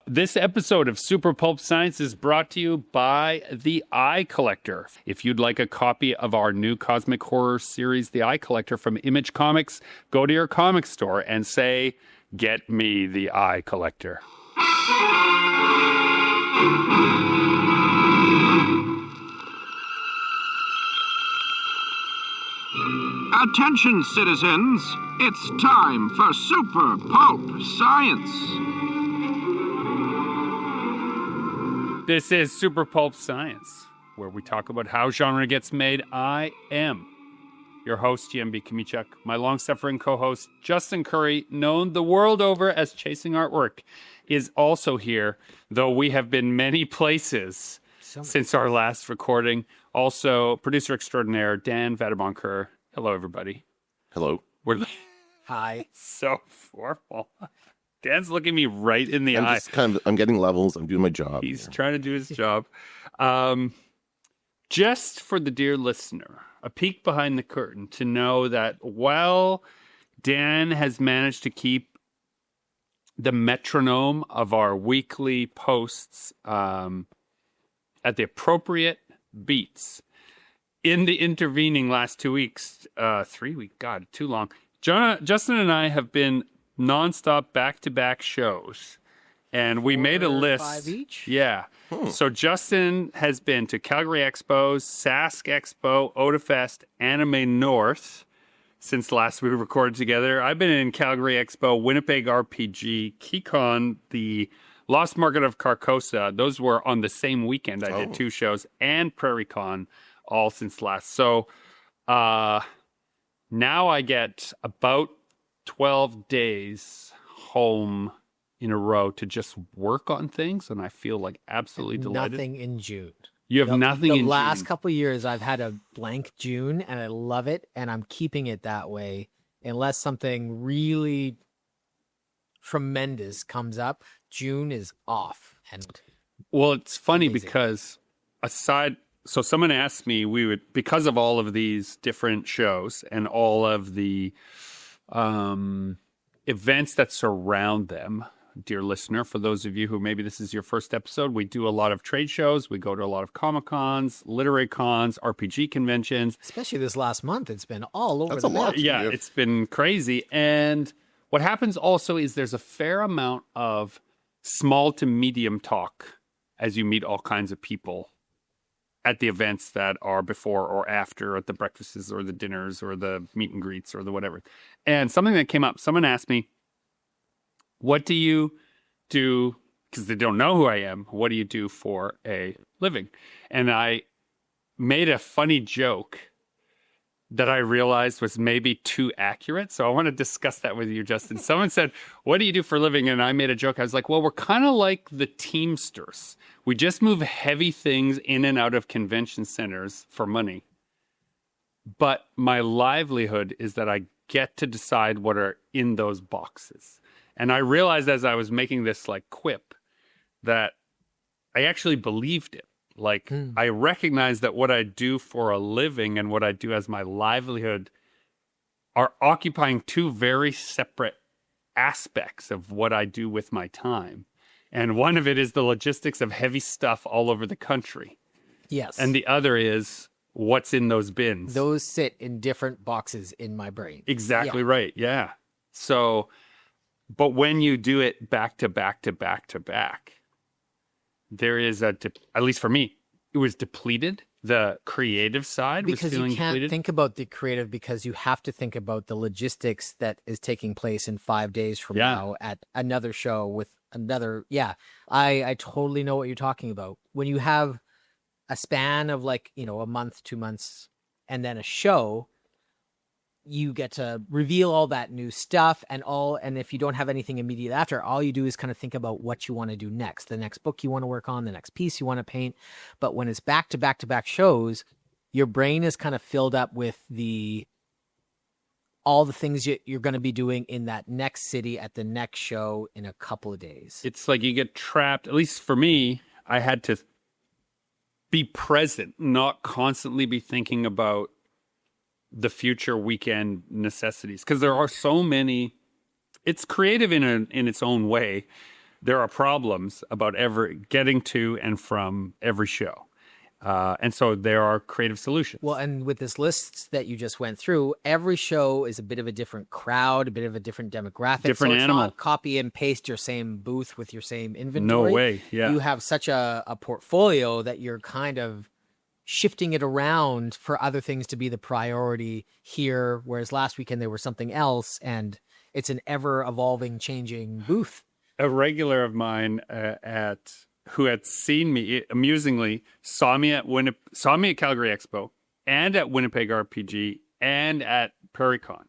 This episode of Super Pulp Science is brought to you by The Eye Collector. If you'd like a copy of our new cosmic horror series, The Eye Collector from Image Comics, go to your comic store and say, "Get me The Eye Collector." Attention, citizens. It's time for Super Pulp Science. This is Super Pulp Science, where we talk about how genre gets made. I am your host, GMB Kamichuk. My long-suffering co-host, Justin Curry, known the world over as Chasing Artwork, is also here, though we have been many places since our last recording. Also, producer extraordinaire, Dan Vadeboncoeur. Hello, everybody. Hello. Hi. So formal. Dan's looking me right in the eye. I'm getting levels. I'm doing my job. He's trying to do his job. Just for the dear listener, a peek behind the curtain to know that while Dan has managed to keep the metronome of our weekly posts at the appropriate beats, in the intervening last 2 weeks, 3 weeks, God, too long, Justin and I have been nonstop back-to-back shows, and we made a list. 5 each? Yeah. So Justin has been to Calgary Expos, Sask Expo, Odafest, Anime North since last we recorded together. I've been in Calgary Expo, Winnipeg RPG, KeyCon, the Lost Market of Carcosa. Those were on the same weekend. I did 2 shows, and PrairieCon, all since last. So now I get about 12 days home in a row to just work on things, and I feel like absolutely delighted. Nothing in June. You have nothing in The last June. couple of years, I've had a blank June, and I love it, and I'm keeping it that way unless something really tremendous comes up. June is off. And Well, it's funny amazing. because so someone asked me, because of all of these different shows and all of the events that surround them, dear listener, for those of you who maybe this is your first episode, we do a lot of trade shows. We go to a lot of Comic-Cons, literary cons, RPG conventions. especially this last month, it's been all over That's the a lot. map. Yeah, it's been crazy. And what happens also is there's a fair amount of small to medium talk as you meet all kinds of people at the events that are before or after, at the breakfasts or the dinners or the meet and greets or the whatever. And something that came up, someone asked me, what do you do? Because they don't know who I am. What do you do for a living? And I made a funny joke that I realized was maybe too accurate. So I want to discuss that with you, Justin. Someone said, what do you do for a living? And I made a joke. I was like, well, we're kind of like the Teamsters. We just move heavy things in and out of convention centers for money. But my livelihood is that I get to decide what are in those boxes. And I realized as I was making this like quip that I actually believed it. Like, I recognize that what I do for a living and what I do as my livelihood are occupying 2 very separate aspects of what I do with my time. And one of it is the logistics of heavy stuff all over the country. Yes. And the other is what's in those bins. Those sit in different boxes in my brain. Exactly right. Yeah. So, but when you do it back to back to back to back, there is at least for me, it was depleted. The creative side was Because feeling you can't depleted. think about the creative because you have to think about the logistics that is taking place in 5 days from now at another show with another. Yeah, I totally know what you're talking about. When you have a span of like, a month, 2 months, and then a show, you get to reveal all that new stuff and if you don't have anything immediate after, all you do is kind of think about what you want to do next, the next book you want to work on, the next piece you want to paint. But when it's back to back to back shows, your brain is kind of filled up with all the things you're going to be doing in that next city at the next show in a couple of days. It's like you get trapped. At least for me, I had to be present, not constantly be thinking about the future weekend necessities, because there are so many. It's creative in its own way, there are problems about getting to and from every show. And so there are creative solutions. Well, and with this list that you just went through, every show is a bit of a different crowd, a bit of a different demographic. Different so it's animal. Not copy and paste your same booth with your same inventory. No way. Yeah. You have such a portfolio that you're kind of shifting it around for other things to be the priority here, whereas last weekend there was something else, and it's an ever-evolving, changing booth. A regular of mine who had seen me, amusingly, saw me at Calgary Expo and at Winnipeg RPG and at PrairieCon,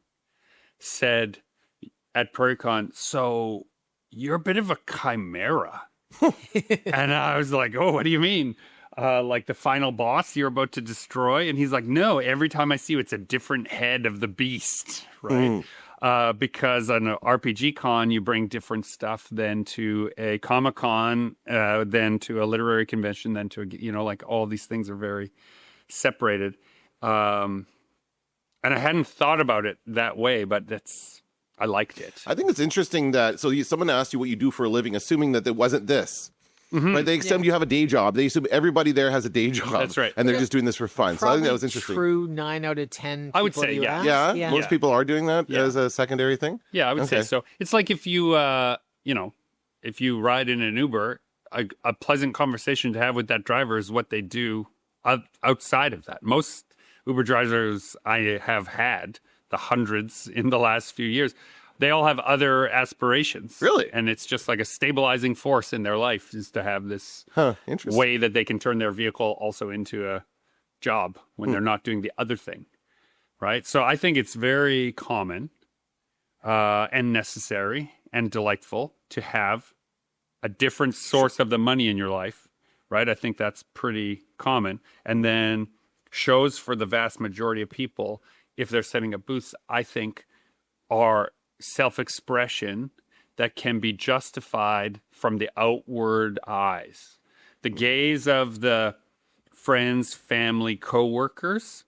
said at PrairieCon, so you're a bit of a chimera. And I was like, oh, what do you mean? Like the final boss you're about to destroy? And he's like, no, every time I see you, it's a different head of the beast, right? Because on an RPG con, you bring different stuff than to a Comic Con, then to a literary convention, then to like all these things are very separated. And I hadn't thought about it that way, but I liked it. I think it's interesting that someone asked you what you do for a living, assuming that it wasn't this. Mm-hmm. Right? They assume you have a day job. They assume everybody there has a day job. That's right. And they're just doing this for fun. So I think that was interesting. True 9 out of 10 I would people say, you yeah. ask. Yeah, most people are doing that as a secondary thing. Yeah, I would say Okay. so. It's like if you, if you ride in an Uber, a pleasant conversation to have with that driver is what they do outside of that. Most Uber drivers I have had, the hundreds in the last few years, they all have other aspirations. Really? And it's just like a stabilizing force in their life is to have this Interesting. way that they can turn their vehicle also into a job when they're not doing the other thing. Right? So I think it's very common and necessary and delightful to have a different source of the money in your life. Right? I think that's pretty common. And then shows for the vast majority of people, if they're setting up booths, I think are self-expression that can be justified from the outward eyes. The gaze of the friends, family, co-workers,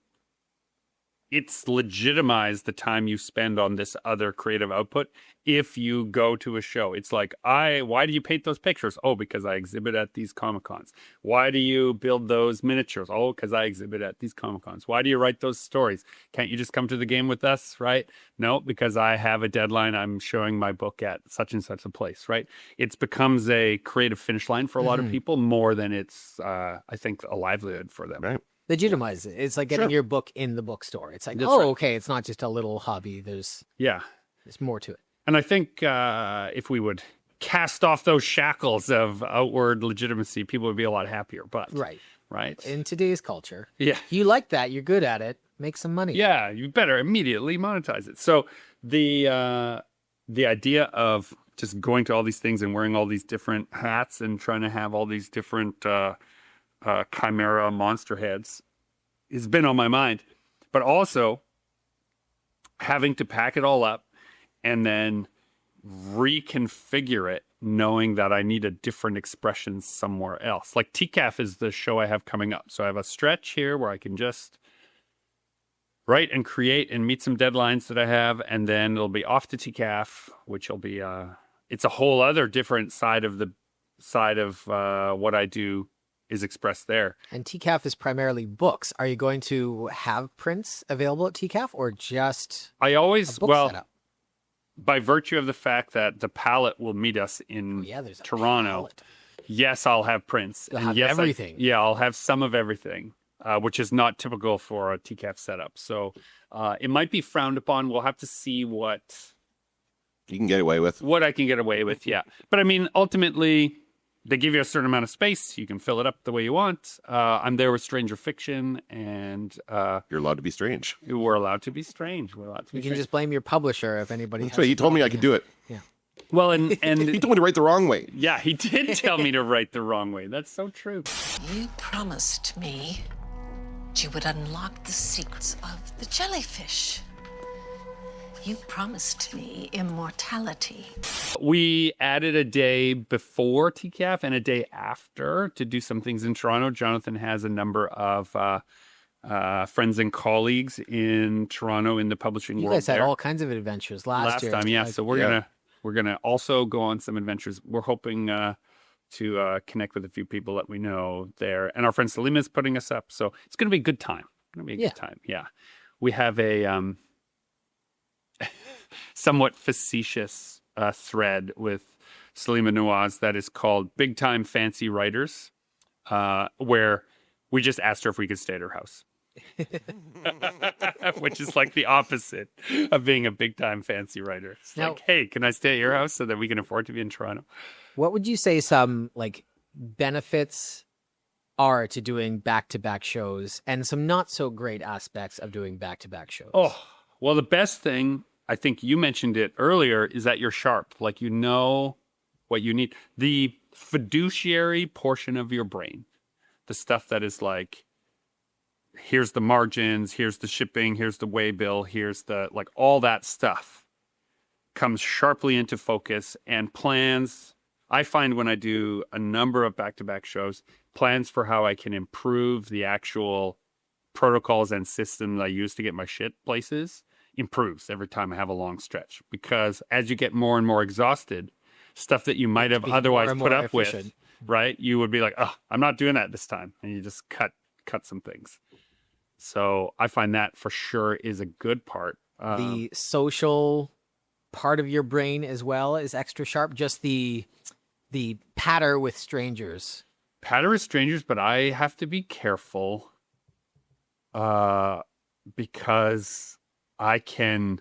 it's legitimized the time you spend on this other creative output. If you go to a show, it's like, why do you paint those pictures? Oh, because I exhibit at these Comic Cons. Why do you build those miniatures? Oh, because I exhibit at these Comic Cons. Why do you write those stories? Can't you just come to the game with us, right? No, because I have a deadline. I'm showing my book at such and such a place, right? It becomes a creative finish line for a lot of people more than it's, I think, a livelihood for them. Right. Legitimize it. It's like getting your book in the bookstore. It's like, That's right. okay, it's not just a little hobby. There's more to it. And I think if we would cast off those shackles of outward legitimacy, people would be a lot happier. But right In today's culture, yeah, you like that. You're good at it. Make some money. yeah, you better immediately monetize it. So the idea of just going to all these things and wearing all these different hats and trying to have all these different chimera monster heads has been on my mind, but also having to pack it all up and then reconfigure it, knowing that I need a different expression somewhere else. Like TCAF is the show I have coming up. So I have a stretch here where I can just write and create and meet some deadlines that I have, and then it'll be off to TCAF, which will be it's a whole other different side of what I do is expressed there. And TCAF is primarily books. Are you going to have prints available at TCAF or just I always a book setup? By virtue of the fact that the palette will meet us in there's a Toronto, palette. yes, I'll have prints. You'll And have yes, everything. I'll have some of everything, which is not typical for a TCAF setup. So it might be frowned upon. We'll have to see what You can get away with. I can get away with, yeah. But I mean, ultimately, they give you a certain amount of space. You can fill it up the way you want. I'm there with Stranger Fiction, and You're allowed to be strange. we're allowed to be strange. We're allowed to be You can strange. just blame your publisher if anybody That's has right. He told me I could do it. Well, and He told me to write the wrong way. yeah, he did tell me to write the wrong way. That's so true. You promised me you would unlock the secrets of the jellyfish. You promised me immortality. We added a day before TCAF and a day after to do some things in Toronto. Jonathan has a number of friends and colleagues in Toronto in the publishing You world. guys had there. all kinds of adventures last year. time, yeah. Like, So we're Yeah. gonna We're going to also go on some adventures. We're hoping to connect with a few people that we know there. And our friend Salima's putting us up. So it's going to be a good time. Going to be a good time. Yeah. We have a somewhat facetious thread with Salima Nawaz that is called Big Time Fancy Writers, where we just asked her if we could stay at her house. Which is like the opposite of being a big time fancy writer. It's Now, like, hey, can I stay at your house so that we can afford to be in Toronto? what would you say some like benefits are to doing back-to-back shows and some not so great aspects of doing back-to-back shows? Oh, well, the best thing, I think you mentioned it earlier, is that you're sharp. Like, you know what you need. The fiduciary portion of your brain, the stuff that is like, here's the margins, here's the shipping, here's the way bill, here's the, like, all that stuff comes sharply into focus. And plans, I find when I do a number of back-to-back shows, plans for how I can improve the actual protocols and systems I use to get my shit places improves every time I have a long stretch. Because as you get more and more exhausted, stuff that you might have otherwise put up with, right? You would be like, oh, I'm not doing that this time. And you just cut some things. So I find that for sure is a good part. The social part of your brain as well is extra sharp. Just the patter with strangers. Patter with strangers, but I have to be careful because I can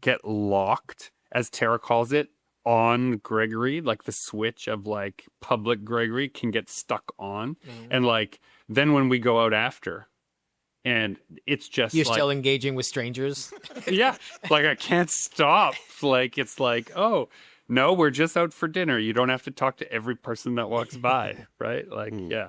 get locked, as Tara calls it, on Gregory. Like the switch of like public Gregory can get stuck on. And like then when we go out after, and it's just You're like, still engaging with strangers. yeah, like I can't stop. Like it's like, oh no, we're just out for dinner. You don't have to talk to every person that walks by, right? Like yeah.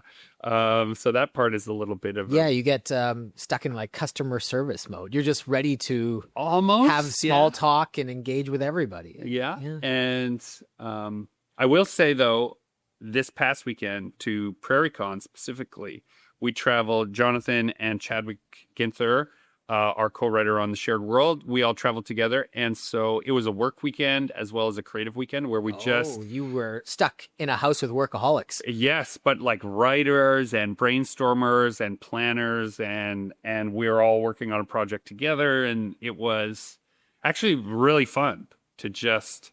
So that part is a little bit of Yeah, you get stuck in like customer service mode. You're just ready to almost have small talk and engage with everybody. Yeah. And I will say though, this past weekend to PrairieCon specifically, we traveled, Jonathan and Chadwick Ginther, our co-writer on The Shared World. We all traveled together. And so it was a work weekend as well as a creative weekend where we just... you were stuck in a house with workaholics. Yes, but like writers and brainstormers and planners and we were all working on a project together. And it was actually really fun to just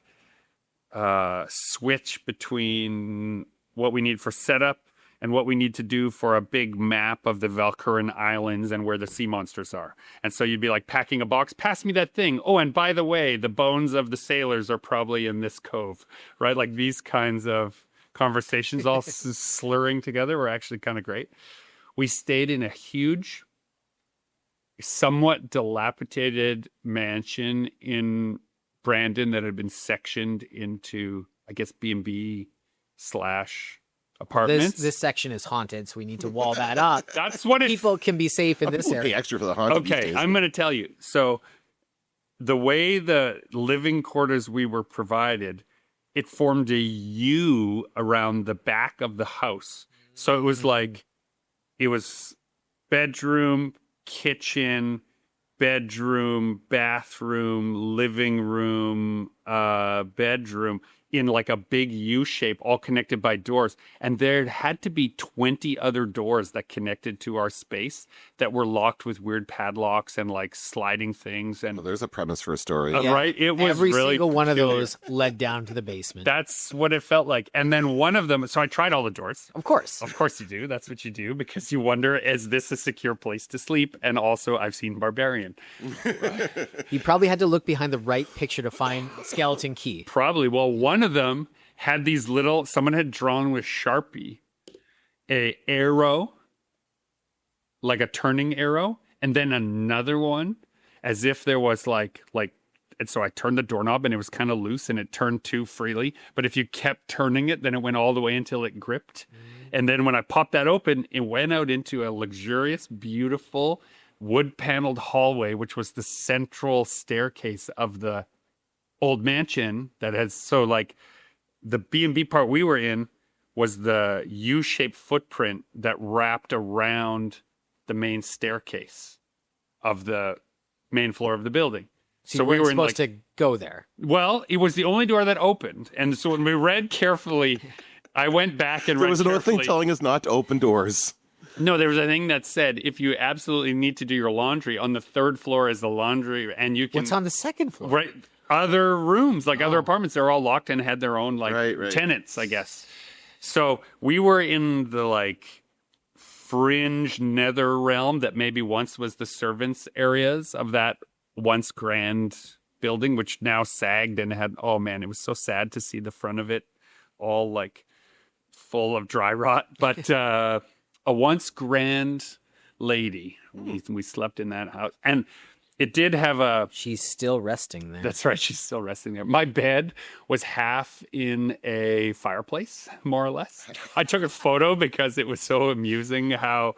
switch between what we need for setup and what we need to do for a big map of the Valkyran Islands and where the sea monsters are. And so you'd be like packing a box, pass me that thing. Oh, and by the way, the bones of the sailors are probably in this cove, right? Like these kinds of conversations all slurring together were actually kind of great. We stayed in a huge, somewhat dilapidated mansion in Brandon that had been sectioned into, I guess, B&B / apartments. This section is haunted, so we need to wall that up. That's what it... People can be safe in this Pay area. extra for the haunted these Okay, days. I'm going to tell you. So the way the living quarters we were provided, it formed a U around the back of the house. So it was like, it was bedroom, kitchen, bedroom, bathroom, living room, bedroom, in like a big U shape, all connected by doors. And there had to be 20 other doors that connected to our space that were locked with weird padlocks and like sliding things. And Well, there's a premise for a story. right, it was Every really single one of peculiar. those led down to the basement. That's what it felt like. And then one of them, so I tried all the doors. Of course. Of course you do. That's what you do because you wonder, is this a secure place to sleep? And also, I've seen Barbarian. You probably had to look behind the right picture to find skeleton key. Probably. Well, one of them had these little, someone had drawn with Sharpie a arrow, like a turning arrow, and then another one as if there was like, and so I turned the doorknob and it was kind of loose and it turned too freely. But if you kept turning it, then it went all the way until it gripped. And then when I popped that open, it went out into a luxurious, beautiful wood paneled hallway, which was the central staircase of the old mansion that has, so like the B&B part we were in was the U-shaped footprint that wrapped around the main staircase of the main floor of the building. So we we were were in, supposed to go there. Well, it was the only door that opened. And so when we read carefully, I went back and There read was another thing carefully. telling us not to open doors. No, there was a thing that said if you absolutely need to do your laundry, on the 3rd floor is the laundry, and you can What's on the 2nd floor? right other rooms, like other apartments, they're all locked and had their own like Right. tenants, I guess. So we were in the like fringe nether realm that maybe once was the servants' areas of that once grand building, which now sagged and had, oh man, it was so sad to see the front of it all like full of dry rot. But a once grand lady, we slept in that house. And it did have a, She's still resting there. that's right, she's still resting there. My bed was half in a fireplace, more or less. I took a photo because it was so amusing how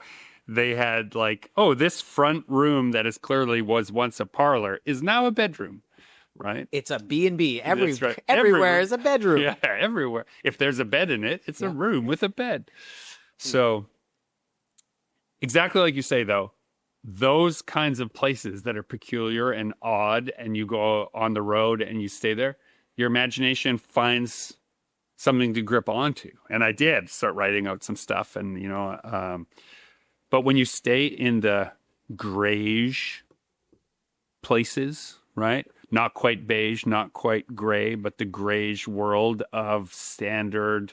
they had like, oh, this front room that is clearly was once a parlor is now a bedroom, right? It's a B&B. That's right. Everywhere is a bedroom. Yeah, everywhere. If there's a bed in it, it's a room with a bed. So exactly like you say, though, those kinds of places that are peculiar and odd, and you go on the road and you stay there, your imagination finds something to grip onto. And I did start writing out some stuff, and but when you stay in the grayish places, right? Not quite beige, not quite gray, but the grayish world of standard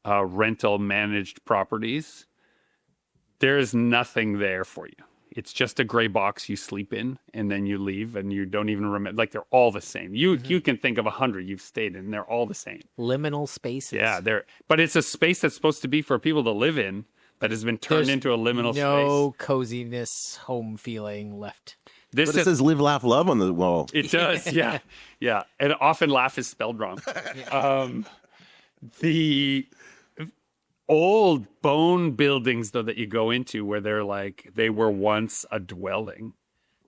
rental managed properties, there is nothing there for you. It's just a gray box you sleep in, and then you leave, and you don't even remember. Like, they're all the same. You can think of 100 you've stayed in, and they're all the same. Liminal spaces. Yeah, but it's a space that's supposed to be for people to live in that has been turned There's into a liminal no space. coziness, home feeling left. This But it says live, laugh, love on the wall. It does, yeah. Yeah. And often laugh is spelled wrong. The old bone buildings, though, that you go into where they're like, they were once a dwelling,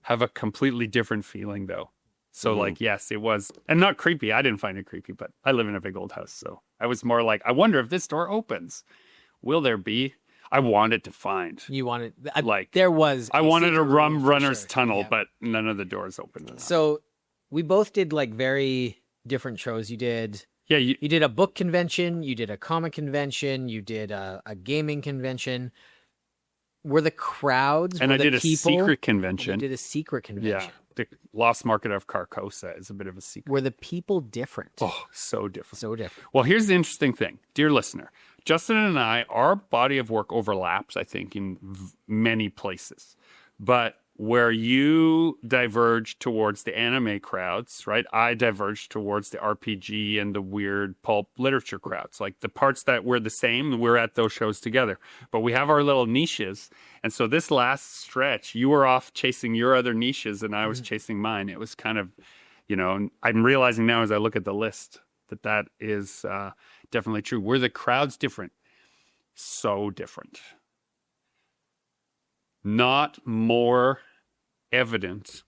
have a completely different feeling, though. So, like, yes, it was. And not creepy. I didn't find it creepy, but I live in a big old house. So I was more like, I wonder if this door opens. Will there be? I wanted to find. You wanted, Like, there was. I wanted a secret room for runner's sure. tunnel, Yeah. but none of the doors opened. So we both did like very different shows. You did Yeah, you did a book convention, you did a comic convention, you did a gaming convention. Were the crowds and were I the did a people, secret You convention. did a secret convention. Yeah, the Lost Market of Carcosa is a bit of a secret. Were the people different? Oh, so different. So different. Well, here's the interesting thing, dear listener. Justin and I, our body of work overlaps, I think, in many places. But where you diverge towards the anime crowds, right? I diverge towards the RPG and the weird pulp literature crowds. Like the parts that we're the same, we're at those shows together. But we have our little niches. And so this last stretch, you were off chasing your other niches and I was chasing mine. It was kind of, I'm realizing now as I look at the list that is definitely true. Were the crowds different? So different. Not more evident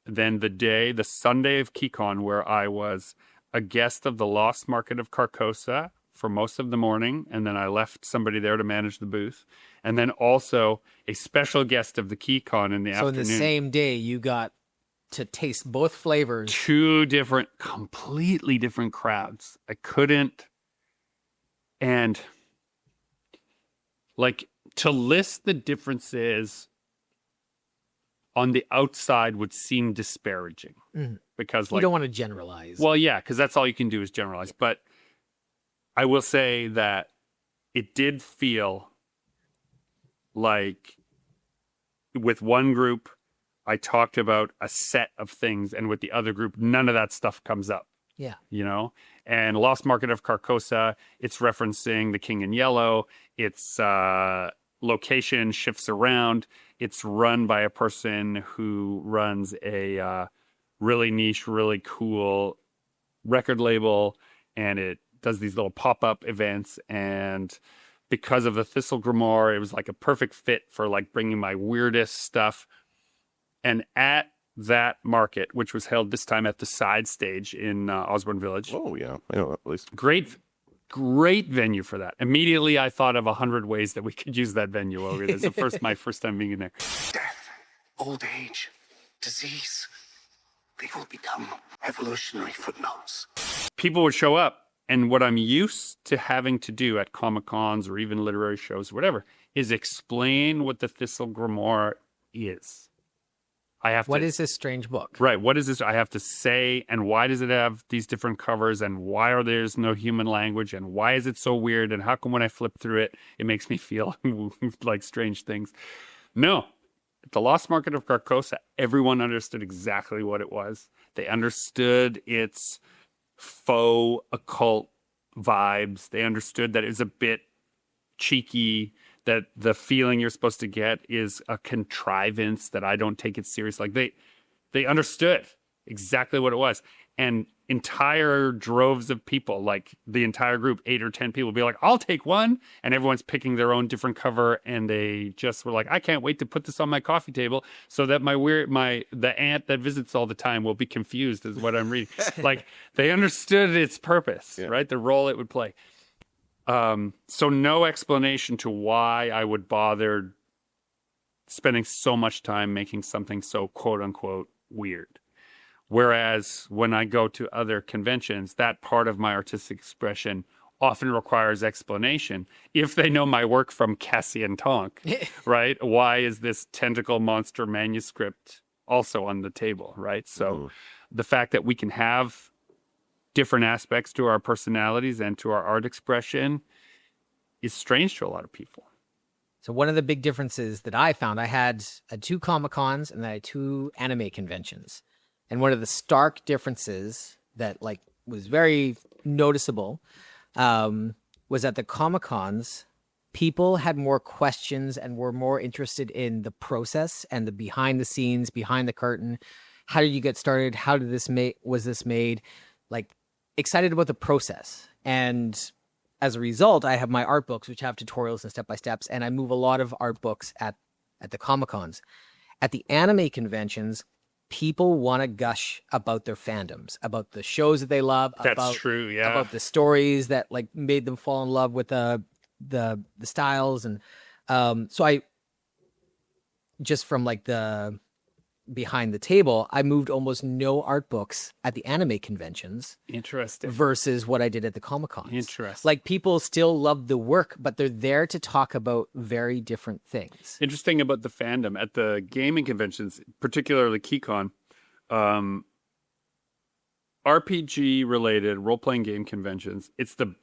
than the Sunday of KeyCon, where I was a guest of the Lost Market of Carcosa for most of the morning, and then I left somebody there to manage the booth, and then also a special guest of the KeyCon in the So in afternoon. the same day, you got to taste both flavors. Two different, completely different crowds. I couldn't, and like to list the differences on the outside would seem disparaging because You like, don't want to generalize. well, yeah, because that's all you can do is generalize. But I will say that it did feel like with one group, I talked about a set of things, and with the other group, none of that stuff comes up. yeah. And Lost Market of Carcosa, it's referencing the King in Yellow. Its location shifts around. It's run by a person who runs a really niche, really cool record label, and it does these little pop-up events. And because of the Thistle Grimoire, it was like a perfect fit for like bringing my weirdest stuff. And at that market, which was held this time at the side stage in Osborne Village. Oh, yeah. I know, at least. Great venue for that. Immediately, I thought of 100 ways that we could use that venue over there. It's my first time being in there. Death, old age, disease. They will become evolutionary footnotes. People would show up, and what I'm used to having to do at Comic Cons or even literary shows, or whatever, is explain what the Thistle Grimoire is. What is this strange book? Right. What is this? I have to say, and why does it have these different covers, and why are there's no human language, and why is it so weird, and how come when I flip through it, it makes me feel like strange things? No. The Lost Market of Carcosa, everyone understood exactly what it was. They understood its faux occult vibes. They understood that it was a bit cheeky, that the feeling you're supposed to get is a contrivance, that I don't take it serious. Like they understood exactly what it was. And entire droves of people, like the entire group, 8 or 10 people, be like, I'll take one. And everyone's picking their own different cover. And they just were like, I can't wait to put this on my coffee table so that the aunt that visits all the time will be confused as what I'm reading. Like, they understood its purpose, right? The role it would play. So no explanation to why I would bother spending so much time making something so quote unquote weird. Whereas when I go to other conventions, that part of my artistic expression often requires explanation. If they know my work from Cassian Tonk, right? Why is this tentacle monster manuscript also on the table, right? So the fact that we can have different aspects to our personalities and to our art expression is strange to a lot of people. So one of the big differences that I found, I had 2 Comic-Cons and I had 2 anime conventions. And one of the stark differences that was very noticeable was at the Comic-Cons, people had more questions and were more interested in the process and the behind the scenes, behind the curtain. How did you get started? How did was this made? Excited about the process. And as a result, I have my art books, which have tutorials and step-by-steps, and I move a lot of art books at the Comic-Cons. At the anime conventions, people want to gush about their fandoms, about the shows that they love. That's true, yeah. About the stories that made them fall in love with the styles. And so I, just from the behind the table, I moved almost no art books at the anime conventions. Interesting. Versus what I did at the Comic-Cons. Interesting. People still love the work, but they're there to talk about very different things. Interesting about the fandom at the gaming conventions, particularly KeyCon, RPG related role-playing game conventions, it's the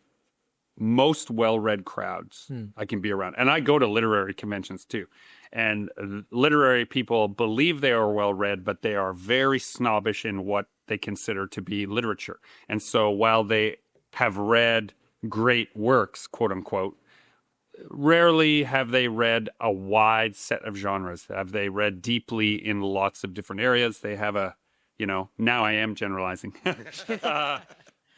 most well-read crowds I can be around. And I go to literary conventions too. And literary people believe they are well-read, but they are very snobbish in what they consider to be literature. And so while they have read great works, quote unquote, rarely have they read a wide set of genres. Have they read deeply in lots of different areas? They have now I am generalizing.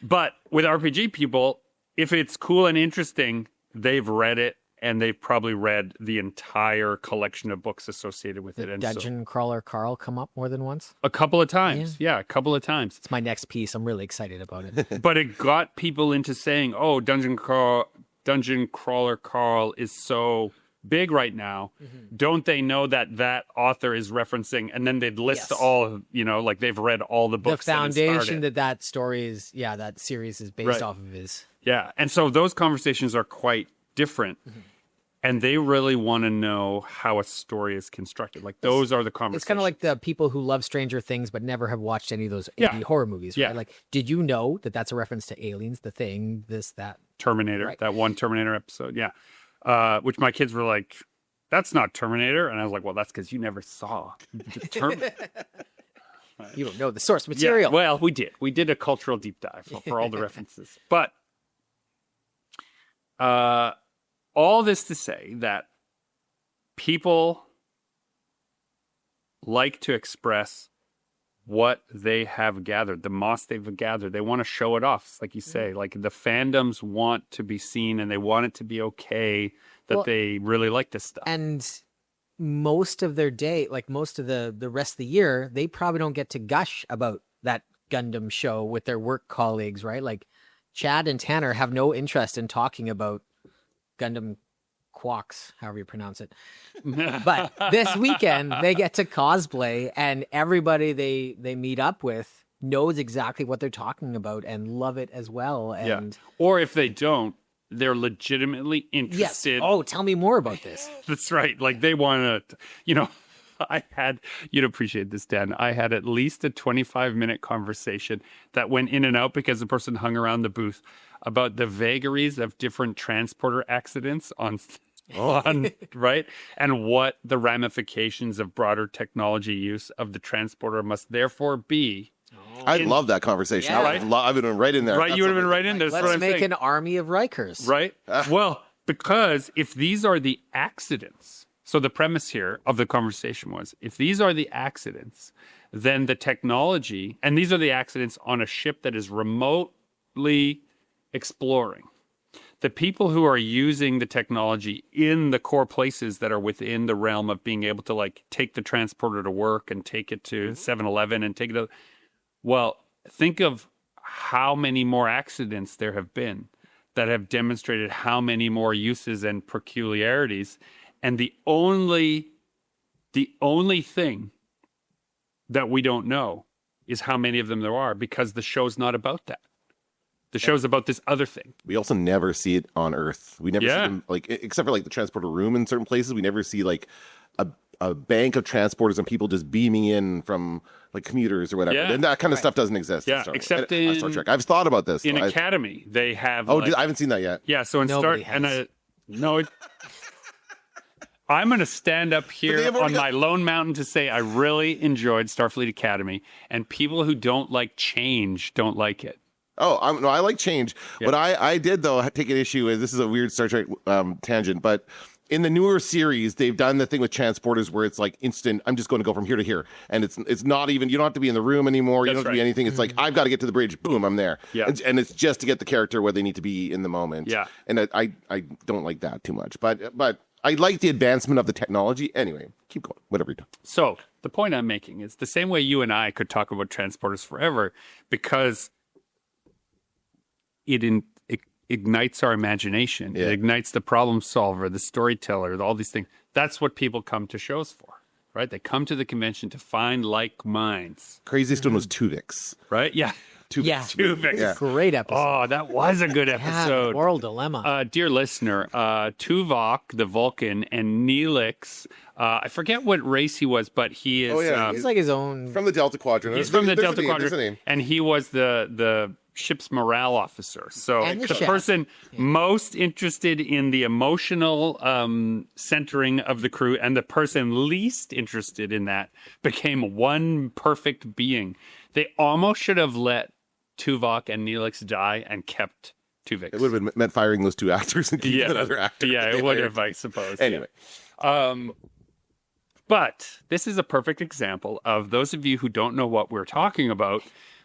But with RPG people, if it's cool and interesting, they've read it. And they've probably read the entire collection of books associated with it. Did And Dungeon Crawler Carl come up more than once? A couple of times. Yeah, a couple of times. It's my next piece. I'm really excited about it. But it got people into saying, oh, Dungeon Crawler Carl is so big right now. Mm-hmm. Don't they know that author is referencing? And then they'd list all, they've read all the books. The foundation that story is, that series is based off of is. Yeah. And so those conversations are quite different. Mm-hmm. And they really want to know how a story is constructed. Those are the conversations. It's kind of like the people who love Stranger Things but never have watched any of those indie horror movies, right? Yeah. Did you know that that's a reference to Aliens, The Thing, this, that? Terminator, that one Terminator episode, which my kids were like, that's not Terminator. And I was like, well, that's because you never saw Terminator. You don't know the source material. Yeah, well, we did. We did a cultural deep dive for all the references. But all this to say that people like to express what they have gathered, the moss they've gathered. They want to show it off, like you say. The fandoms want to be seen and they want it to be okay that they really like this stuff. And most of their day, most of the rest of the year, they probably don't get to gush about that Gundam show with their work colleagues, right? Chad and Tanner have no interest in talking about Gundam Quox, however you pronounce it. But this weekend they get to cosplay, and everybody they meet up with knows exactly what they're talking about and love it as well. And Or if they don't, they're legitimately yes, interested. oh, tell me more about this. That's right. Like they want to, you'd appreciate this, Dan. I had at least a 25-minute conversation that went in and out because the person hung around the booth about the vagaries of different transporter accidents on right? And what the ramifications of broader technology use of the transporter must therefore be. I love that conversation. Yeah. I've been right in there. Right, you would have been right in there. That's what Let's I'm make saying. an army of Rikers. Right? Well, because if these are the accidents, so the premise here of the conversation was, if these are the accidents, then the technology, and these are the accidents on a ship that is remotely exploring, the people who are using the technology in the core places that are within the realm of being able to like take the transporter to work and take it to 7-Eleven and take it to, well, think of how many more accidents there have been that have demonstrated how many more uses and peculiarities. And the only thing that we don't know is how many of them there are, because the show's not about that. The show's about this other thing. We also never see it on Earth. We never see them, like, except for like the transporter room in certain places. We never see like a bank of transporters and people just beaming in from like commuters or whatever. Yeah. And that kind of stuff doesn't exist. Yeah, in Star except in Star Trek. I've thought about this. In though. Academy, they have. I like, haven't seen that yet. yeah, so in Nobody Star has. I'm going to stand up here have on already my lone mountain to say I really enjoyed Starfleet Academy, and people who don't like change don't like it. Oh, I like change. What I did, though, take an issue with, this is a weird Star Trek tangent, but in the newer series, they've done the thing with transporters where it's like instant, I'm just going to go from here to here. And it's not even, you don't have to be in the room anymore. You don't have to be anything. It's like, I've got to get to the bridge. Boom, I'm there. Yeah. And it's just to get the character where they need to be in the moment. Yeah. And I don't like that too much. But I like the advancement of the technology. Anyway, keep going. Whatever you're doing. So the point I'm making is the same way you and I could talk about transporters forever, because it ignites our imagination. Yeah. It ignites the problem solver, the storyteller, all these things. That's what people come to shows for, right? They come to the convention to find like minds, Craziest one was Tuvix. right? Yeah. Tuvix. Yeah. Great episode. Oh, that was a good episode. Moral dilemma. Dear listener, Tuvok, the Vulcan, and Neelix, I forget what race he was, but he is... Oh, yeah. He's like his own. From the Delta Quadrant. He's from the There's a Delta name, there's a Quadrant, name. and he was the ship's morale officer. So And the the chef. person most interested in the emotional centering of the crew, and the person least interested in that became one perfect being. They almost should have let Tuvok and Neelix die and kept Tuvix. It would have meant firing those two actors and keeping another actor. Yeah, They it would hired. have, I suppose. Anyway. But this is a perfect example of those of you who don't know what we're talking about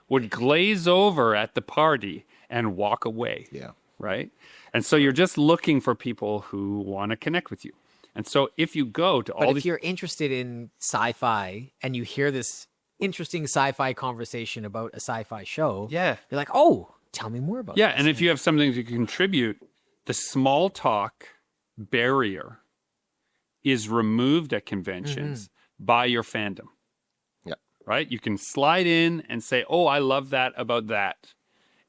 would glaze over at the party and walk away. Yeah. Right? And so you're just looking for people who want to connect with you. And so if you go to But all if these... you're interested in sci-fi and you hear this interesting sci-fi conversation about a sci-fi show, Yeah. you're like, oh, tell me more about Yeah, this. and if you have something to contribute, the small talk barrier is removed at conventions by your fandom. Yeah. Right? You can slide in and say, oh, I love that about that.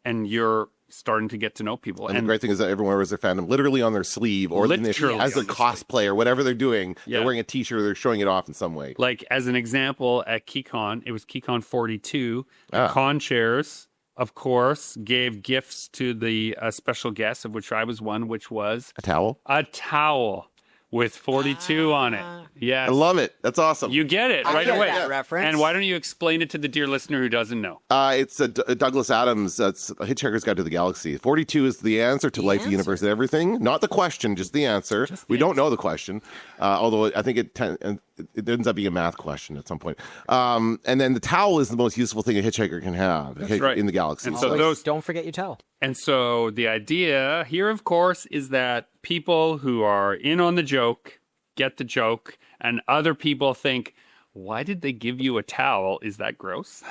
And you're starting to get to know people. And the great thing is that everyone wears their fandom literally on their sleeve or Literally as a on the cosplay or whatever they're doing. Yeah. They're wearing a t-shirt or they're showing it off in some way. like, as an example, at KeyCon, it was KeyCon 42. The Ah. con chairs, of course, gave gifts to the special guests, of which I was one, which was A towel? a towel with 42 on it. Yes. I love it. That's awesome. You get it I right get away. that reference. And why don't you explain it to the dear listener who doesn't know? It's a Douglas Adams. That's a Hitchhiker's Guide to the Galaxy. 42 is the answer to life, the universe, and everything. Not the question, just the answer. We don't know the question, although I think it ends up being a math question at some point. And then the towel is the most useful thing a hitchhiker can have right. in the galaxy. And so Always those, don't forget your towel. and so the idea here, of course, is that people who are in on the joke get the joke, and other people think, why did they give you a towel? Is that gross?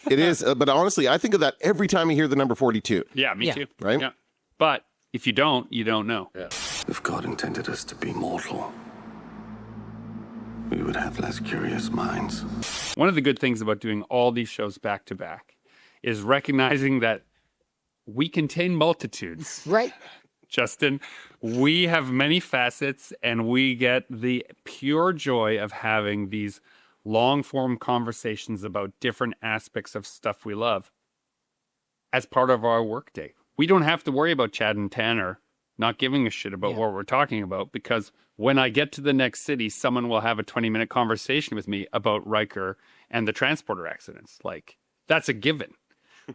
It is, but honestly, I think of that every time I hear the number 42. Yeah, me Yeah. too. Right? Yeah. But if you don't, you don't know. Yeah. If God intended us to be mortal, we would have less curious minds. One of the good things about doing all these shows back to back is recognizing that we contain multitudes. Right. Justin, we have many facets, and we get the pure joy of having these long-form conversations about different aspects of stuff we love as part of our workday. We don't have to worry about Chad and Tanner not giving a shit about what we're talking about, because when I get to the next city, someone will have a 20-minute conversation with me about Riker and the transporter accidents. Like, that's a given,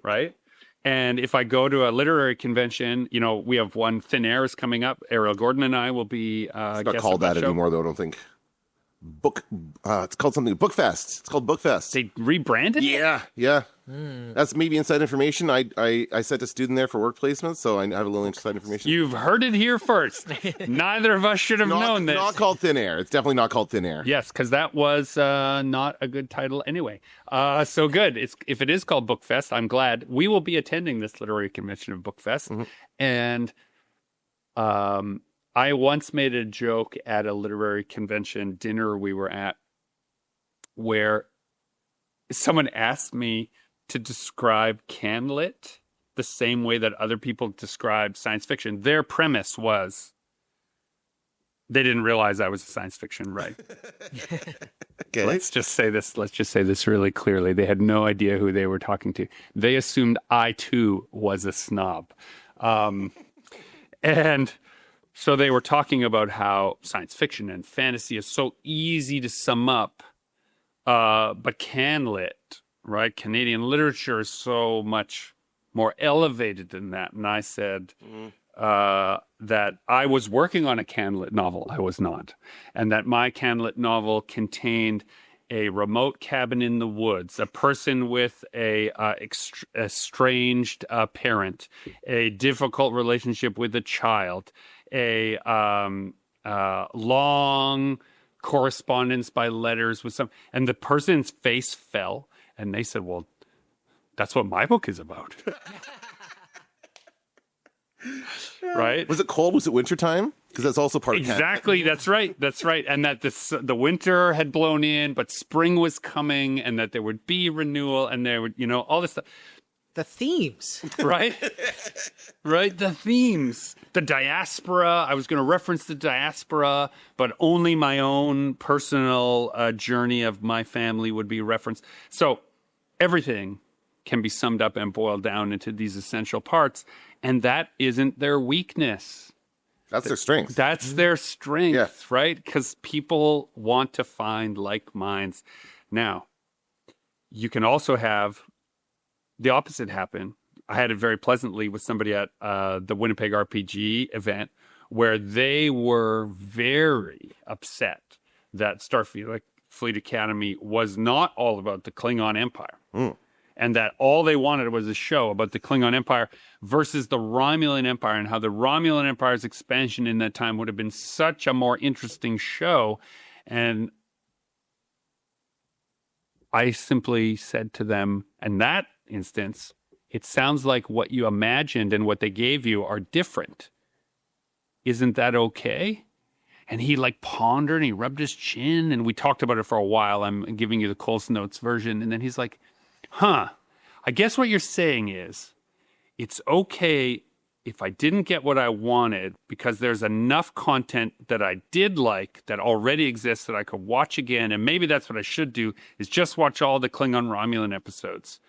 right? And if I go to a literary convention, you know, we have one, Thin Air is coming up. Ariel Gordon and I will be It's not called that anymore, though, I don't think. It's called something, Bookfest. It's called Bookfest. They rebranded it? Yeah. That's maybe inside information. I sent a student there for work placement, so I have a little inside information. You've heard it here first. Neither of us should have known this. Not called Thin Air. It's definitely not called Thin Air. Yes, because that was not a good title anyway. So good. If it is called Bookfest, I'm glad. We will be attending this literary convention of Bookfest. And I once made a joke at a literary convention dinner we were at where someone asked me to describe Canlit the same way that other people describe science fiction. Their premise was they didn't realize I was a science fiction writer. Okay. Let's just say this really clearly. They had no idea who they were talking to. They assumed I too was a snob. And so they were talking about how science fiction and fantasy is so easy to sum up, but Canlit, right? Canadian literature is so much more elevated than that. And I said that I was working on a Canlit novel. I was not. And that my Canlit novel contained a remote cabin in the woods, a person with a estranged parent, a difficult relationship with a child, a long correspondence by letters with some, and the person's face fell, and they said, well, that's what my book is about. Right? Was it cold? Was it wintertime? Because that's also part of Exactly. That's right. That's right. And that the winter had blown in, but spring was coming, and that there would be renewal, and there would, all this stuff. The themes. Right? Right? The themes. The diaspora. I was going to reference the diaspora, but only my own personal journey of my family would be referenced. So everything can be summed up and boiled down into these essential parts, and that isn't their weakness. That's their strength. That's their strength, Yeah. right? Because people want to find like minds. Now, you can also have the opposite happen. I had it very pleasantly with somebody at the Winnipeg RPG event where they were very upset that Starfleet Academy was not all about the Klingon Empire. And that all they wanted was a show about the Klingon Empire versus the Romulan Empire, and how the Romulan Empire's expansion in that time would have been such a more interesting show. And I simply said to them, in that instance, it sounds like what you imagined and what they gave you are different. Isn't that okay? And he pondered and he rubbed his chin, and we talked about it for a while. I'm giving you the Coulson Notes version. And then he's like, I guess what you're saying is it's okay if I didn't get what I wanted, because there's enough content that I did like that already exists that I could watch again. And maybe that's what I should do, is just watch all the Klingon Romulan episodes.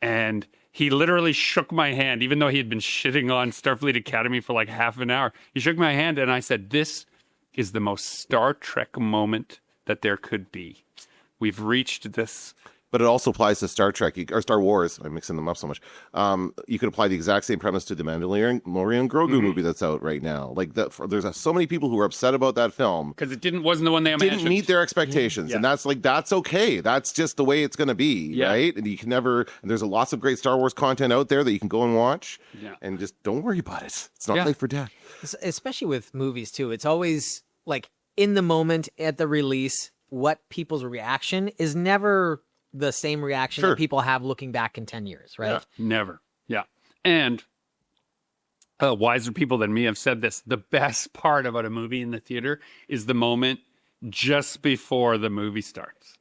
And he literally shook my hand, even though he had been shitting on Starfleet Academy for half an hour. He shook my hand, and I said, this is the most Star Trek moment that there could be. We've reached this. But it also applies to Star Trek or Star Wars. I'm mixing them up so much. You could apply the exact same premise to the Mandalorian Grogu movie that's out right now. There's so many people who are upset about that film Because it wasn't the one they imagined. didn't meet their expectations, and that's okay. That's just the way it's going to be, right? And you can never. And there's lots of great Star Wars content out there that you can go and watch, and just don't worry about it. It's not late for death. Especially with movies too. It's always in the moment at the release, what people's reaction is never the same reaction that people have looking back in 10 years, right? Yeah, never. Yeah. And wiser people than me have said this. The best part about a movie in the theater is the moment just before the movie starts,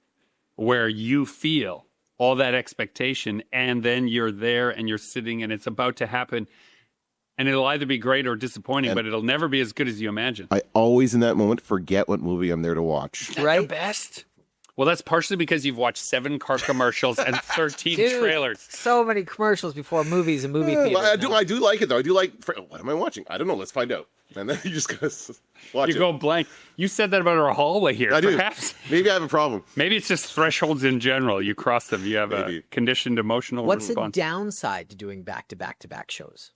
where you feel all that expectation, and then you're there and you're sitting and it's about to happen. And it'll either be great or disappointing, but it'll never be as good as you imagine. I always, in that moment, forget what movie I'm there to watch. Right? The best. Well, that's partially because you've watched 7 car commercials and 13 Dude, trailers. So many commercials before movies and movie theaters. I do like it, though. I do like... What am I watching? I don't know. Let's find out. And then you just gotta watch it. You go blank. You said that about our hallway here. I do. Perhaps. Maybe I have a problem. Maybe it's just thresholds in general. You cross them. You have Maybe. a conditioned emotional What's response. the downside to doing back-to-back-to-back shows?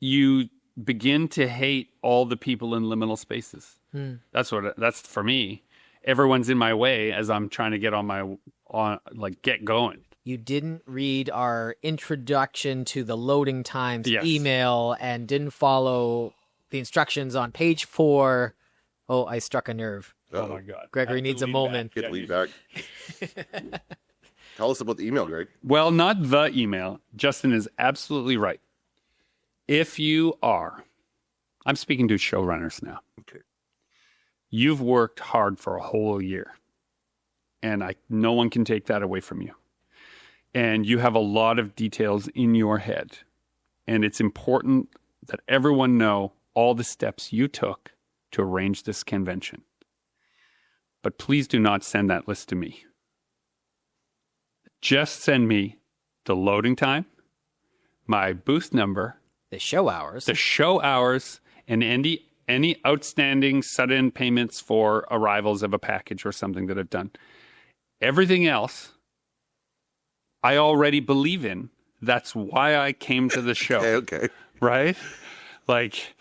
You begin to hate all the people in liminal spaces. That's for me. Everyone's in my way as I'm trying to get get going. You didn't read our introduction to the loading times email and didn't follow the instructions on page 4. Oh, I struck a nerve. Oh my God. Gregory needs a moment. Get lead back. Tell us about the email, Greg. Well, not the email. Justin is absolutely right. If you are, I'm speaking to showrunners now. Okay. You've worked hard for a whole year, and no one can take that away from you. And you have a lot of details in your head, and it's important that everyone know all the steps you took to arrange this convention. But please do not send that list to me. Just send me the loading time, my booth number, The show hours, and any outstanding sudden payments for arrivals of a package or something that I've done. Everything else, I already believe in. That's why I came to the show. Okay. Right? Like,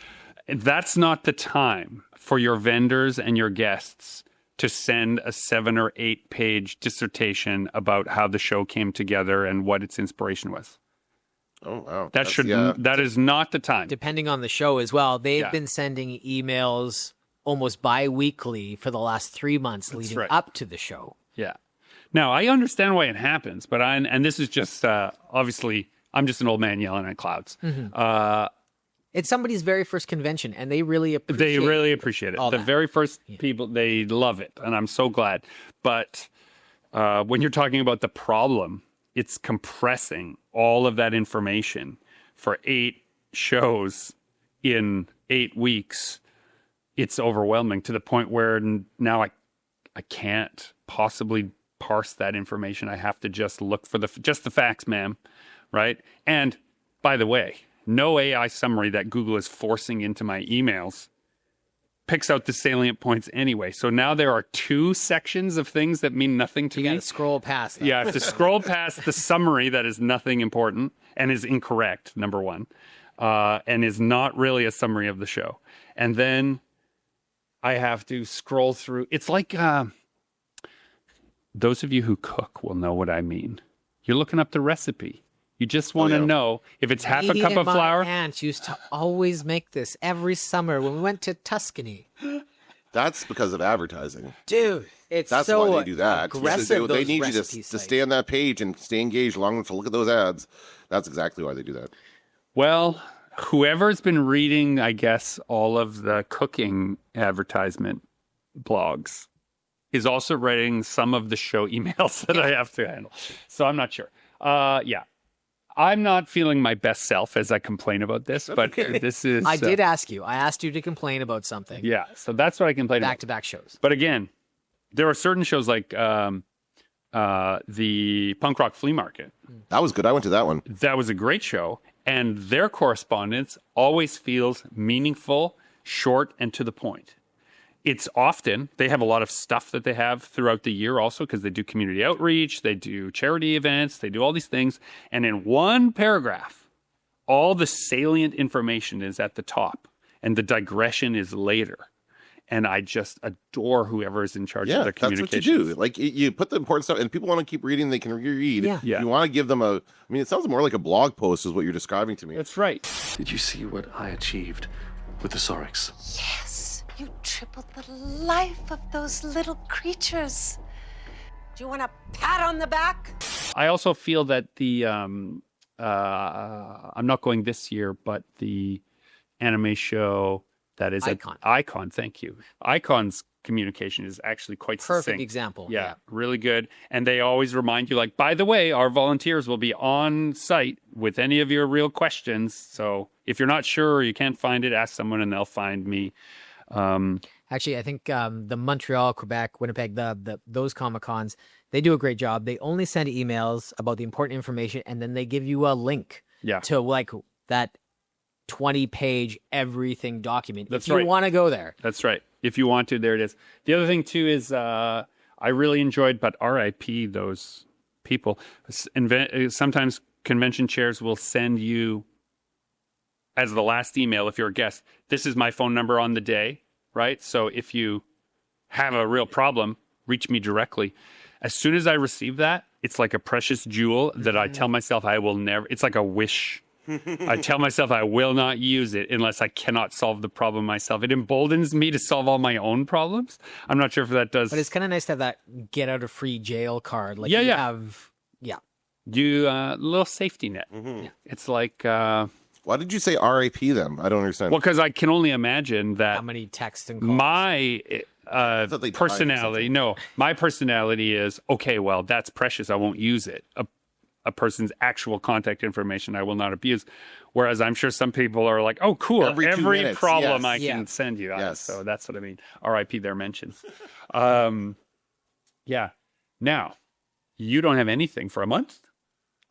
that's not the time for your vendors and your guests to send a 7 or 8 page dissertation about how the show came together and what its inspiration was. Oh, wow. That is not the time. Depending on the show as well. They've been sending emails almost bi-weekly for the last 3 months leading up to the show. Yeah. Now, I understand why it happens, but and this is just, obviously, I'm just an old man yelling at clouds. Mm-hmm. It's somebody's very first convention, and they really appreciate it. The very first people, they love it, and I'm so glad. But when you're talking about the problem, it's compressing all of that information for 8 shows in 8 weeks. It's overwhelming to the point where now I can't possibly parse that information. I have to just look for the facts, ma'am, right? And by the way, no AI summary that Google is forcing into my emails picks out the salient points anyway. So now there are 2 sections of things that mean nothing to me. You got to scroll past that. Yeah, I have to scroll past the summary that is nothing important and is incorrect, number 1, and is not really a summary of the show. And then I have to scroll through. It's like those of you who cook will know what I mean. You're looking up the recipe. You just want to know if it's half a cup of flour. My aunt used to always make this every summer when we went to Tuscany. That's because of advertising. Dude, That's so why they do that. aggressive. They need you to stay on that page and stay engaged long enough to look at those ads. That's exactly why they do that. Well, whoever's been reading, I guess, all of the cooking advertisement blogs is also writing some of the show emails that I have to handle. So I'm not sure. I'm not feeling my best self as I complain about this, but this is... I did ask you. I asked you to complain about something. Yeah, so that's what I complain about. Back-to-back shows. But again, there are certain shows like the Punk Rock Flea Market. That was good. I went to that one. That was a great show. And their correspondence always feels meaningful, short, and to the point. It's often, they have a lot of stuff that they have throughout the year also because they do community outreach, they do charity events, they do all these things. And in one paragraph, all the salient information is at the top and the digression is later. And I just adore whoever is in charge of their communications. That's what you do. Like, you put the important stuff, and people want to keep reading, they can reread. Yeah. You want to give them it sounds more like a blog post is what you're describing to me. That's right. Did you see what I achieved with the Sorix? Yes, you tripled the life of those little creatures. Do you want a pat on the back? I also feel that the I'm not going this year, but the anime show that is Icon. Icon. Thank you. Icon's communication is actually quite Perfect succinct. example. Yeah, really good. And they always remind you, like, by the way, our volunteers will be on site with any of your real questions. So if you're not sure or you can't find it, ask someone and they'll find me. Actually, I think the Montreal, Quebec, Winnipeg, those Comic-Cons, they do a great job. They only send emails about the important information, and then they give you a link to like that 20-page everything document. That's if you right. want to go there. That's right. If you want to, there it is. The other thing, too, is I really enjoyed, but RIP those people. Sometimes convention chairs will send you, as the last email, if you're a guest, this is my phone number on the day, right? So if you have a real problem, reach me directly. As soon as I receive that, it's like a precious jewel that I tell myself I will never, it's like a wish. I tell myself I will not use it unless I cannot solve the problem myself. It emboldens me to solve all my own problems. I'm not sure if that does. But it's kind of nice to have that get out of free jail card. Like have, you little safety net. Mm-hmm. It's like Why did you say RIP then? I don't understand. well, because I can only imagine that how many texts and calls. thought my they died or personality. something. No, my personality is okay. Well, that's precious. I won't use it. A person's actual contact information I will not abuse. Whereas I'm sure some people are like, oh, cool. Every 2 minutes, problem yes. I can send you. Yes. So that's what I mean. RIP their mentions. Yeah. Now, you don't have anything for a month?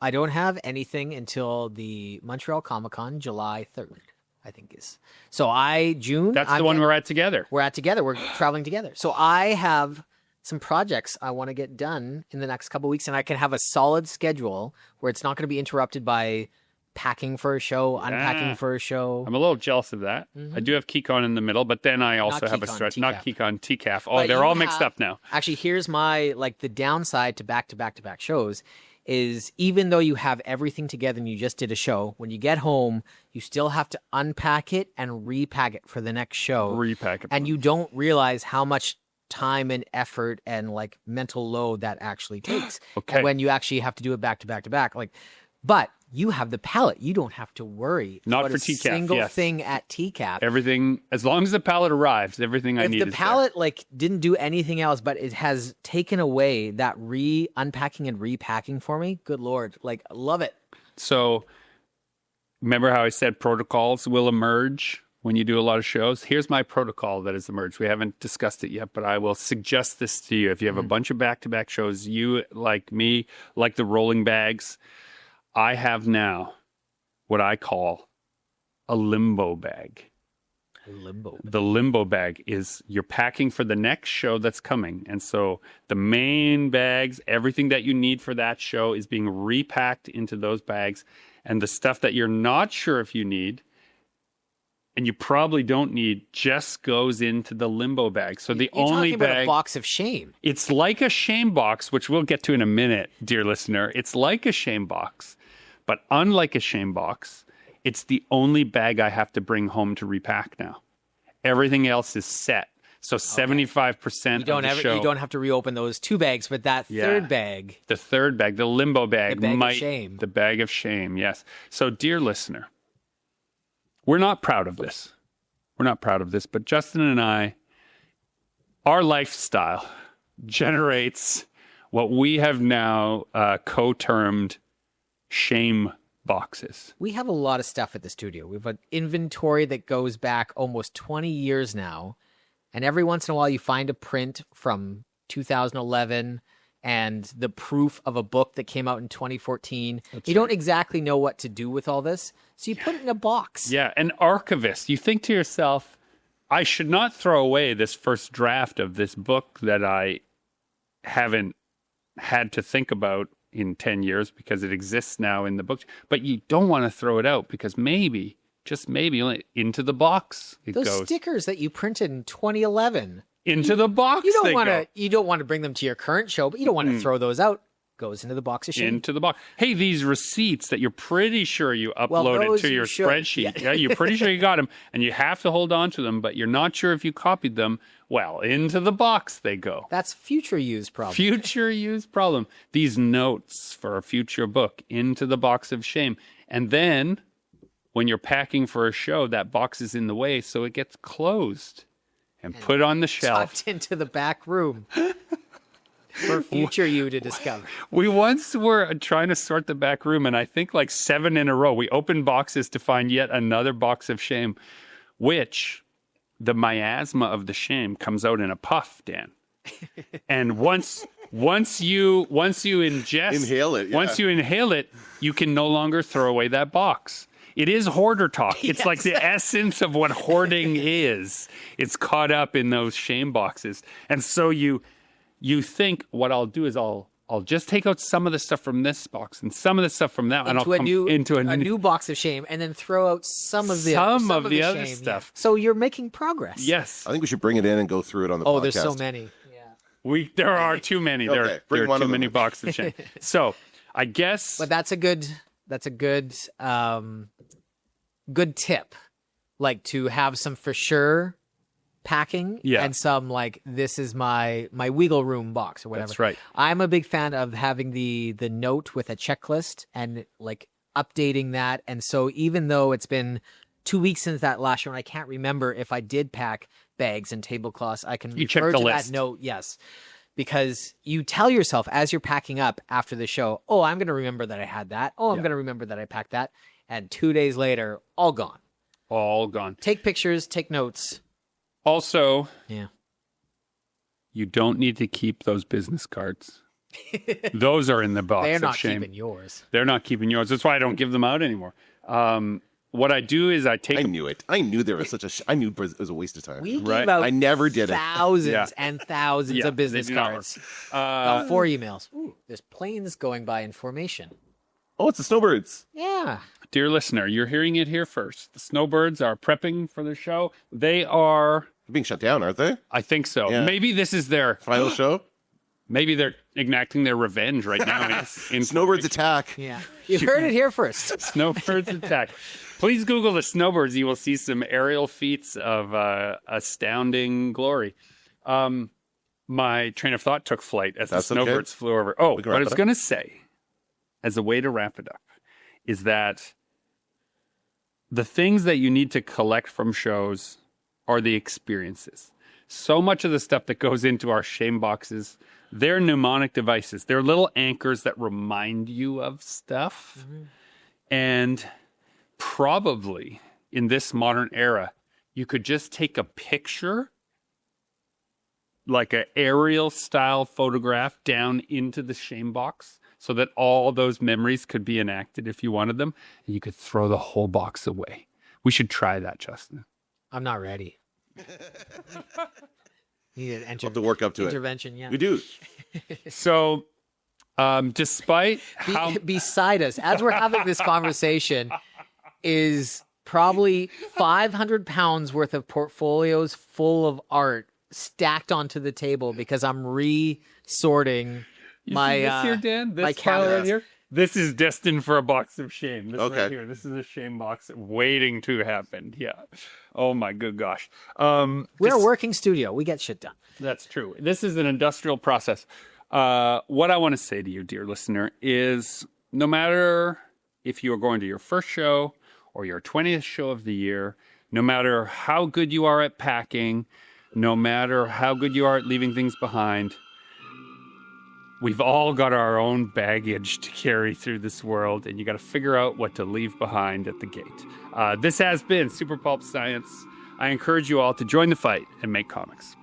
I don't have anything until the Montreal Comic-Con, July 3rd, I think is. So June. That's the one we're at together. We're at together. We're traveling together. So I have some projects I want to get done in the next couple of weeks, and I can have a solid schedule where it's not going to be interrupted by packing for a show, unpacking for a show. I'm a little jealous of that. I do have KeyCon in the middle, but then I also have a KeyCon, stretch. TCAF. Not KeyCon, TCAF. Oh, But they're you all mixed have- up now. Actually, here's my, like, the downside to back-to-back-to-back shows is even though you have everything together and you just did a show, when you get home, you still have to unpack it and repack it for the next show. Repack it. And you don't realize how much time and effort and like mental load that actually takes. Okay. And when you actually have to do it back to back to back, like, but you have the palette. You don't have to worry Not about for a TCAF, single yes. thing at TCAP. Everything, as long as the palette arrives, everything I If need the is palette like didn't do anything else, but it has taken away that unpacking and repacking for me. Good Lord. Like, love it. there. So, remember how I said protocols will emerge when you do a lot of shows? Here's my protocol that has emerged. We haven't discussed it yet, but I will suggest this to you. If you have a bunch of back-to-back shows, you, like me, like the rolling bags, I have now what I call a limbo bag. Limbo. The limbo bag is you're packing for the next show that's coming. And so the main bags, everything that you need for that show is being repacked into those bags. And the stuff that you're not sure if you need, and you probably don't need, just goes into the limbo bag. So the You're only talking about a bag, box of shame. it's like a shame box, which we'll get to in a minute, dear listener. It's like a shame box, but unlike a shame box, it's the only bag I have to bring home to repack now. Everything else is set. So 75% You don't of the show. you don't have to reopen those two bags, but that third bag. The third bag, the limbo bag, The bag of shame. The bag of shame, yes. So, dear listener, we're not proud of this. We're not proud of this, but Justin and I, our lifestyle generates what we have now co-termed shame boxes. We have a lot of stuff at the studio. We have an inventory that goes back almost 20 years now. And every once in a while you find a print from 2011 and the proof of a book that came out in 2014. You don't exactly know what to do with all this. So you put it in a box. Yeah, an archivist. You think to yourself, I should not throw away this first draft of this book that I haven't had to think about in 10 years because it exists now in the book. But you don't want to throw it out because maybe, just maybe, into the box it Those goes. stickers that you printed in 2011. Into the box You don't they want go. to. You don't want to bring them to your current show, but you don't want to throw those out. goes into the box of shame. Into the box. Hey, these receipts that you're pretty sure you uploaded those to you your should. spreadsheet. Yeah. Yeah, you're pretty sure you got them, and you have to hold on to them, but you're not sure if you copied them. Well, into the box they go. That's future use problem. Future use problem. These notes for a future book into the box of shame. And then when you're packing for a show, that box is in the way, so it gets closed and put on the shelf. Tucked into the back room for future you to discover. We once were trying to sort the back room, and I think like 7 in a row, we opened boxes to find yet another box of shame, which the miasma of the shame comes out in a puff, Dan. And once you ingest, Inhale it, yeah. once you inhale it, you can no longer throw away that box. It is hoarder talk. It's like the essence of what hoarding is. It's caught up in those shame boxes. And so you think what I'll do is I'll just take out some of the stuff from this box and some of the stuff from that, and I'll come into a new box of shame, and then throw out some of the other shame, stuff. Yeah. So you're making progress. Yes. I think we should bring it in and go through it on the podcast. Oh, there's so many. Yeah. There are too many. Okay, There bring are one too of them. many boxes of shame. So I guess But that's a good good tip. Like to have some for sure packing and some like this is my wiggle room box or whatever. That's right. I'm a big fan of having the note with a checklist and like updating that. And so even though it's been 2 weeks since that last show and I can't remember if I did pack bags and tablecloths, I can check refer the to list. that note. Yes. Because you tell yourself as you're packing up after the show, oh, I'm going to remember that I had that. Oh, I'm going to remember that I packed that. And 2 days later, all gone. all gone. Take pictures, take notes. Also, Yeah. you don't need to keep those business cards. Those are in the box They're of not shame. keeping yours. They're not keeping yours. That's why I don't give them out anymore. What I do is I take I knew it. I knew there was such a. I knew it was a waste of time. We Right. gave out I never did it. thousands Yeah. and thousands Yeah, of business they do not cards. work. Got 4 emails. Ooh, there's planes going by in formation. Oh, it's the snowbirds. Yeah. Dear listener, you're hearing it here first. The Snowbirds are prepping for the show. They are, They're being shut down, aren't they? I think so. Yeah. Maybe this is their, Final show. maybe they're enacting their revenge right now. in Snowbirds attack. Yeah. You heard it here first. Snowbirds attack. Please Google the Snowbirds. You will see some aerial feats of astounding glory. My train of thought took flight as That's the okay. Snowbirds flew over. Oh, can what I wrap was it up. going to say, as a way to wrap it up, is that the things that you need to collect from shows are the experiences. So much of the stuff that goes into our shame boxes, they're mnemonic devices. They're little anchors that remind you of stuff. Mm-hmm. And probably in this modern era, you could just take a picture, like an aerial style photograph, down into the shame box so that all those memories could be enacted if you wanted them. And you could throw the whole box away. We should try that, Justin. I'm not ready. Need an We'll have to work up to it. intervention, yeah. We do. So, despite how Beside us, as we're having this conversation, is probably 500 pounds worth of portfolios full of art stacked onto the table because I'm resorting my this here, Dan? This my pile right cabinets. here? This is destined for a box of shame. This Okay. right here. This is a shame box waiting to happen. Yeah. Oh my good gosh. We're a working studio. We get shit done. That's true. This is an industrial process. What I want to say to you, dear listener, is no matter if you are going to your first show or your 20th show of the year, no matter how good you are at packing, no matter how good you are at leaving things behind, we've all got our own baggage to carry through this world, and you got to figure out what to leave behind at the gate. This has been Super Pulp Science. I encourage you all to join the fight and make comics.